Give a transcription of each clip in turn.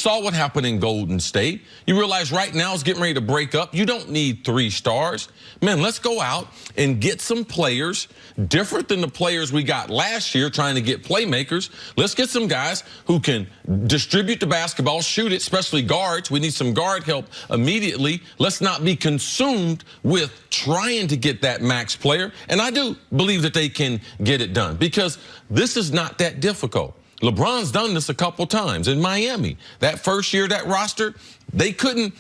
Saw what happened in Golden State. You realize right now it's getting ready to break up. You don't need 3 stars. Man, let's go out and get some players different than the players we got last year trying to get playmakers. Let's get some guys who can distribute the basketball, shoot it, especially guards. We need some guard help immediately. Let's not be consumed with trying to get that max player. And I do believe that they can get it done because this is not that difficult. LeBron's done this a couple times in Miami. That first year, that roster, they didn't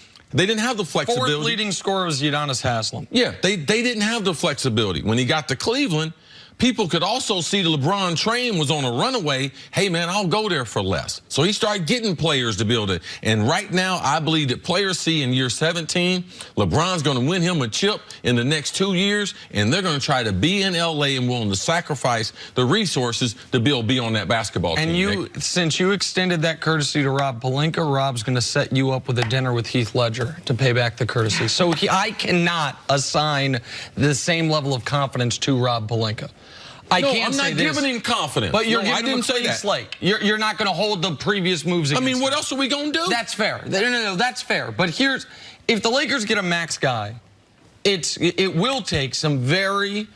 have the flexibility. 4th leading scorer was Udonis Haslem. Yeah, they didn't have the flexibility. When he got to Cleveland, people could also see the LeBron train was on a runaway. Hey, man, I'll go there for less. So he started getting players to build it. And right now, I believe that players see in year 17, LeBron's going to win him a chip in the next 2 years, and they're going to try to be in L.A. and willing to sacrifice the resources to be on that basketball team. And since you extended that courtesy to Rob Pelinka, Rob's going to set you up with a dinner with Heath Ledger to pay back the courtesy. So I cannot assign the same level of confidence to Rob Pelinka. I'm not giving him confidence. But you're giving him a clean slate. You're not going to hold the previous moves against him. What else are we going to do? That's fair. No, that's fair. But if the Lakers get a max guy, it will take some very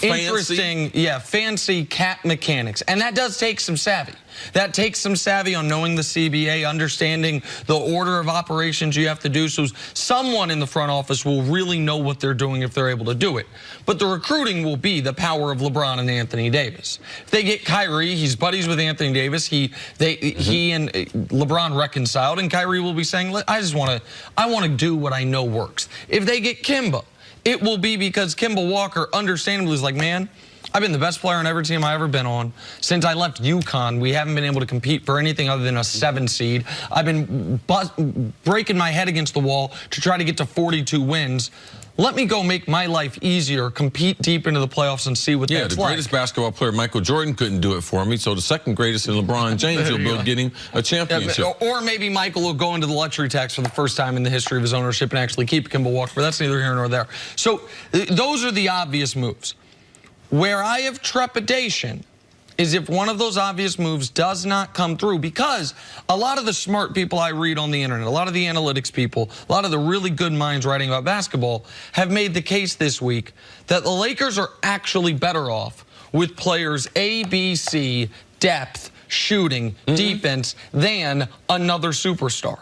interesting, fancy cap mechanics. And that does take some savvy. That takes some savvy on knowing the CBA, understanding the order of operations you have to do. So someone in the front office will really know what they're doing if they're able to do it. But the recruiting will be the power of LeBron and Anthony Davis. If they get Kyrie, he's buddies with Anthony Davis. He and LeBron reconciled, and Kyrie will be saying, I want to do what I know works. If they get Kemba, it will be because Kemba Walker understandably is like, man, I've been the best player on every team I've ever been on. Since I left UConn, we haven't been able to compete for anything other than a 7 seed. I've been breaking my head against the wall to try to get to 42 wins. Let me go make my life easier, compete deep into the playoffs, and see what that's like. Yeah, the greatest basketball player, Michael Jordan, couldn't do it for me. So the second greatest in LeBron James will be getting a championship. Or maybe Michael will go into the luxury tax for the first time in the history of his ownership and actually keep Kemba Walker. But that's neither here nor there. So those are the obvious moves. Where I have trepidation is if one of those obvious moves does not come through, because a lot of the smart people I read on the internet, a lot of the analytics people, a lot of the really good minds writing about basketball have made the case this week that the Lakers are actually better off with players A, B, C, depth, shooting, defense, than another superstar.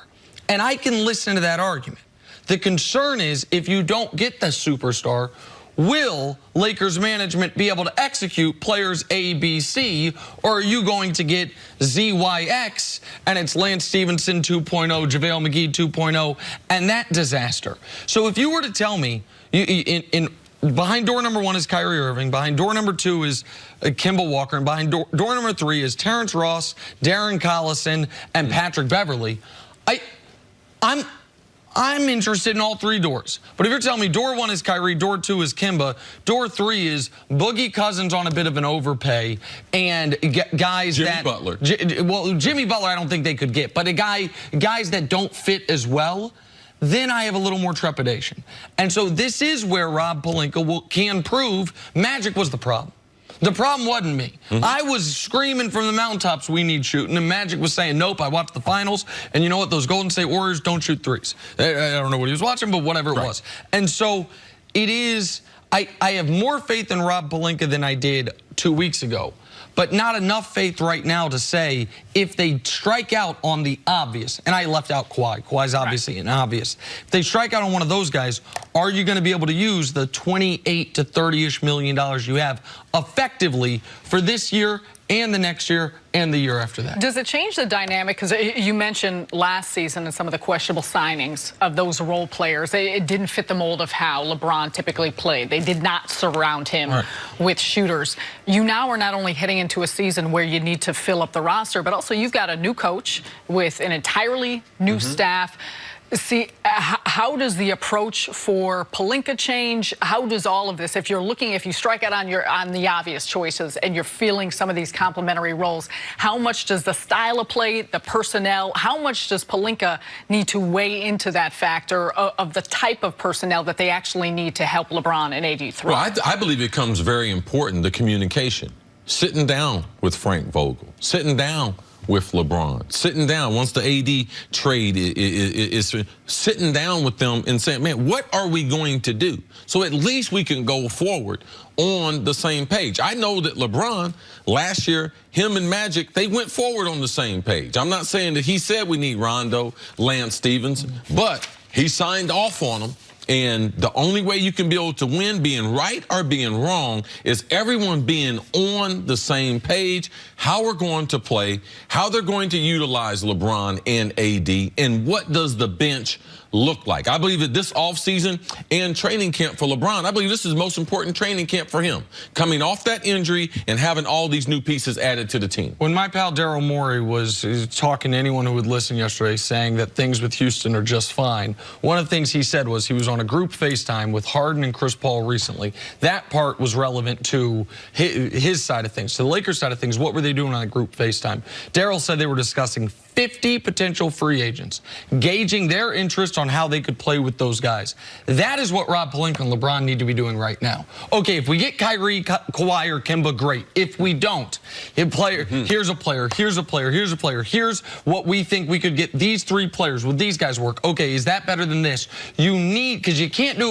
And I can listen to that argument. The concern is if you don't get the superstar, will Lakers management be able to execute players A, B, C, or are you going to get Z, Y, X, and it's Lance Stevenson 2.0, JaVale McGee 2.0, and that disaster? So if you were to tell me, behind door number 1 is Kyrie Irving, behind door number 2 is Kemba Walker, and behind door number 3 is Terrence Ross, Darren Collison, and Patrick Beverley, I'm interested in all 3 doors. But if you're telling me door 1 is Kyrie, door 2 is Kemba, door 3 is Boogie Cousins on a bit of an overpay, and guys Jimmy Butler. Well, Jimmy Butler I don't think they could get, but guys that don't fit as well, then I have a little more trepidation. And so this is where Rob Pelinka can prove Magic was the problem. The problem wasn't me. I was screaming from the mountaintops, we need shooting, and Magic was saying, nope, I watched the finals, and you know what, those Golden State Warriors don't shoot threes. I don't know what he was watching, but whatever it was. And so it is, I have more faith in Rob Pelinka than I did 2 weeks ago, but not enough faith right now to say if they strike out on the obvious, and I left out Kawhi. Kawhi's obviously an obvious. If they strike out on one of those guys, are you going to be able to use the 28 to 30-ish million you have effectively for this year and the next year and the year after that? Does it change the dynamic? Because you mentioned last season and some of the questionable signings of those role players. It didn't fit the mold of how LeBron typically played. They did not surround him with shooters. You now are not only heading into a season where you need to fill up the roster, but also you've got a new coach with an entirely new staff. See, how does the approach for Pelinka change? How does all of this, if you strike out on the obvious choices and you're feeling some of these complementary roles, how much does the style of play, the personnel, how much does Pelinka need to weigh into that factor of the type of personnel that they actually need to help LeBron and AD through? Well, I believe it becomes very important, the communication. Sitting down with Frank Vogel, sitting down with LeBron. Sitting down once the AD trade is sitting down with them and saying, man, what are we going to do? So at least we can go forward on the same page. I know that LeBron, last year, him and Magic, they went forward on the same page. I'm not saying that he said we need Rondo, Lance Stevens, but he signed off on them. And the only way you can be able to win, being right or being wrong, is everyone being on the same page, how we're going to play, how they're going to utilize LeBron and AD, and what does the bench look like. I believe that this offseason and training camp for LeBron, I believe this is the most important training camp for him, coming off that injury and having all these new pieces added to the team. When my pal Daryl Morey was talking to anyone who would listen yesterday, saying that things with Houston are just fine, one of the things he said was he was on a group FaceTime with Harden and Chris Paul recently. That part was relevant to his side of things. To the Lakers side of things, what were they doing on a group FaceTime? Daryl said they were discussing 50 potential free agents, gauging their interest on how they could play with those guys. That is what Rob Pelinka and LeBron need to be doing right now. Okay, if we get Kyrie, Kawhi, or Kemba, great. If we don't, here's a player, here's a player, here's a player, here's what we think we could get these three players. Would these guys work? Okay, is that better than this? You need, because you can't do